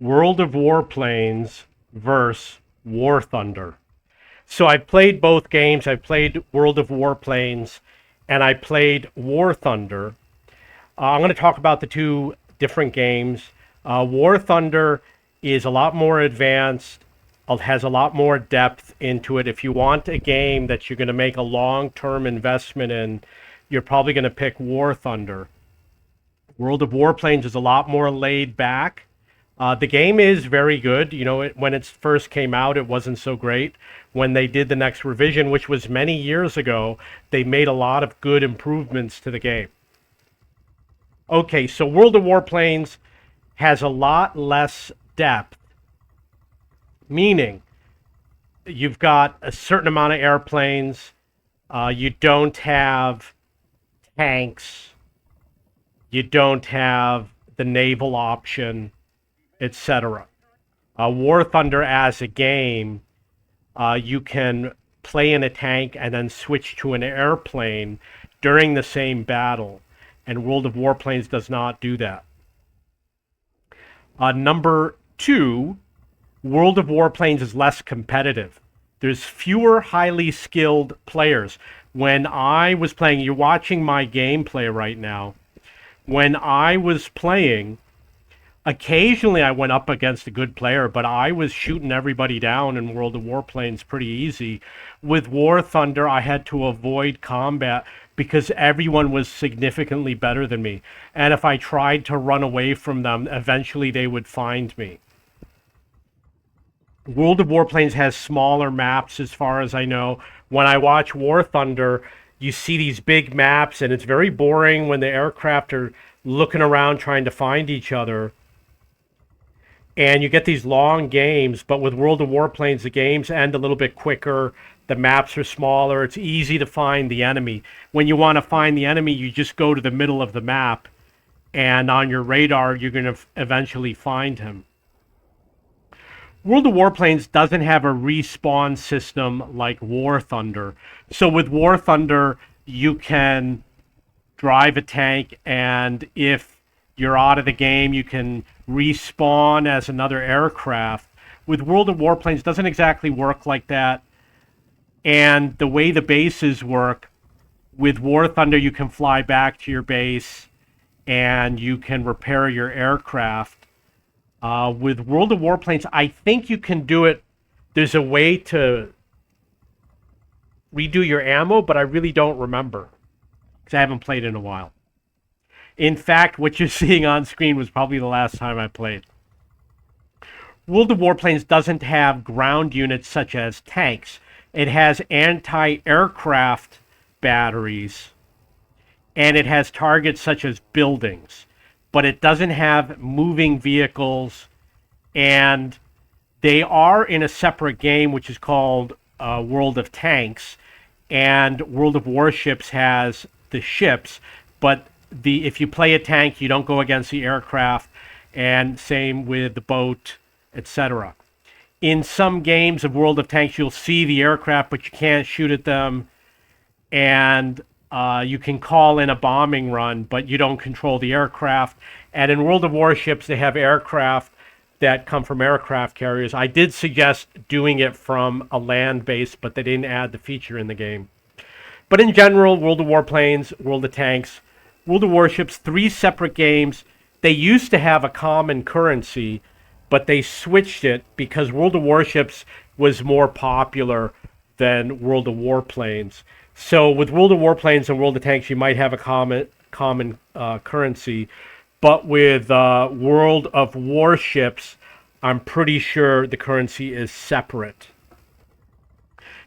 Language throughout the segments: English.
World of Warplanes versus WarThunder. So I played both games. I played World of Warplanes and I played WarThunder. I'm going to talk about the two different games. WarThunder is a lot more advanced, has a lot more depth into it. If you want a game that you're going to make a long-term investment in, you're probably going to pick WarThunder. World of Warplanes is a lot more laid back. The game is very good. You know, when it first came out, it wasn't so great. When they did the next revision, which was many years ago, they made a lot of good improvements to the game. Okay, so World of Warplanes has a lot less depth, meaning you've got a certain amount of airplanes, you don't have tanks, you don't have the naval option, etc. War Thunder as a game, you can play in a tank and then switch to an airplane during the same battle, and World of Warplanes does not do that. Number two, World of Warplanes is less competitive. There's fewer highly skilled players. When I was playing, you're watching my gameplay right now. When I was playing, occasionally I went up against a good player, but I was shooting everybody down in World of Warplanes pretty easy. With War Thunder, I had to avoid combat because everyone was significantly better than me. And if I tried to run away from them, eventually they would find me. World of Warplanes has smaller maps as far as I know. When I watch War Thunder, you see these big maps, and it's very boring when the aircraft are looking around trying to find each other. And you get these long games, but with World of Warplanes, the games end a little bit quicker. The maps are smaller. It's easy to find the enemy. When you want to find the enemy, you just go to the middle of the map, and on your radar, you're going to eventually find him. World of Warplanes doesn't have a respawn system like War Thunder. So with War Thunder, you can drive a tank, and if you're out of the game, you can respawn as another aircraft. With World of Warplanes, it doesn't exactly work like that. And the way the bases work, with War Thunder, you can fly back to your base and you can repair your aircraft. With World of Warplanes, I think you can do it. There's a way to redo your ammo, but I really don't remember because I haven't played in a while. In fact, what you're seeing on screen was probably the last time I played. World of Warplanes doesn't have ground units such as tanks. It has anti-aircraft batteries, and it has targets such as buildings. But it doesn't have moving vehicles, and they are in a separate game which is called World of Tanks, and World of Warships has the ships, but if you play a tank, you don't go against the aircraft, and same with the boat, etc. In some games of World of Tanks, you'll see the aircraft, but you can't shoot at them, and you can call in a bombing run, but you don't control the aircraft. And in World of Warships, they have aircraft that come from aircraft carriers. I did suggest doing it from a land base, but they didn't add the feature in the game. But in general, World of Warplanes, World of Tanks, World of Warships, 3 separate games. They used to have a common currency, but they switched it because World of Warships was more popular than World of Warplanes. So with World of Warplanes and World of Tanks, you might have a common currency. But with World of Warships, I'm pretty sure the currency is separate.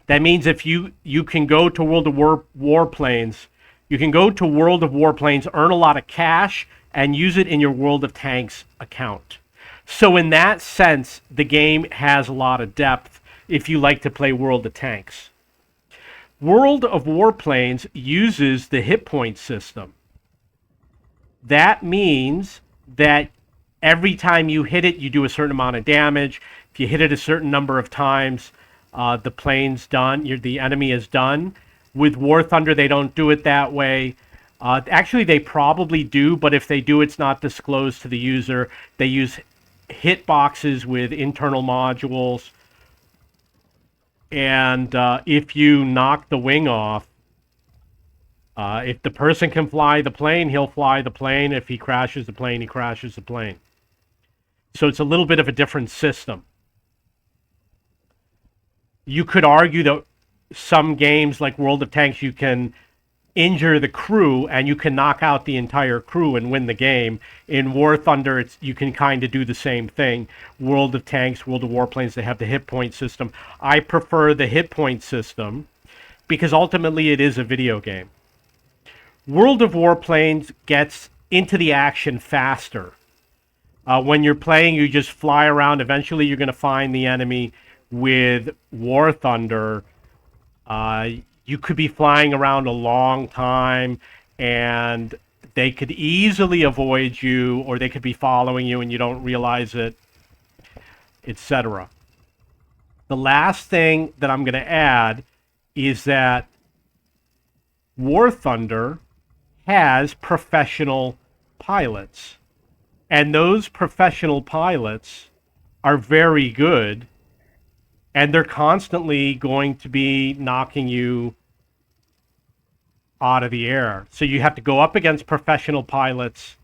That means if you can go to World of Warplanes, you can go to World of Warplanes, earn a lot of cash, and use it in your World of Tanks account. So in that sense, the game has a lot of depth if you like to play World of Tanks. World of Warplanes uses the hit point system. That means that every time you hit it, you do a certain amount of damage. If you hit it a certain number of times, the plane's done, the enemy is done. With War Thunder, they don't do it that way. Actually, they probably do, but if they do, it's not disclosed to the user. They use hit boxes with internal modules, and if you knock the wing off, if the person can fly the plane, he'll fly the plane. If he crashes the plane, he crashes the plane. So it's a little bit of a different system. You could argue that some games like World of Tanks, you can injure the crew and you can knock out the entire crew and win the game. In War Thunder, you can kind of do the same thing. World of Tanks, World of Warplanes, they have the hit point system. I prefer the hit point system because ultimately it is a video game. World of Warplanes gets into the action faster. When you're playing, you just fly around. Eventually, you're going to find the enemy. With War Thunder, you could be flying around a long time, and they could easily avoid you, or they could be following you and you don't realize it, etc. The last thing that I'm going to add is that War Thunder has professional pilots. And those professional pilots are very good, and they're constantly going to be knocking you out of the air. So you have to go up against professional pilots,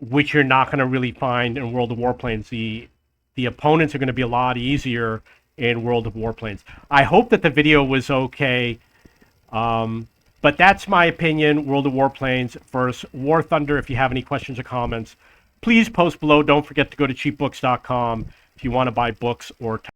which you're not going to really find in World of Warplanes. The opponents are going to be a lot easier in World of Warplanes. I hope that the video was okay. But that's my opinion, World of Warplanes versus War Thunder. If you have any questions or comments, please post below. Don't forget to go to cheapbooks.com if you want to buy books or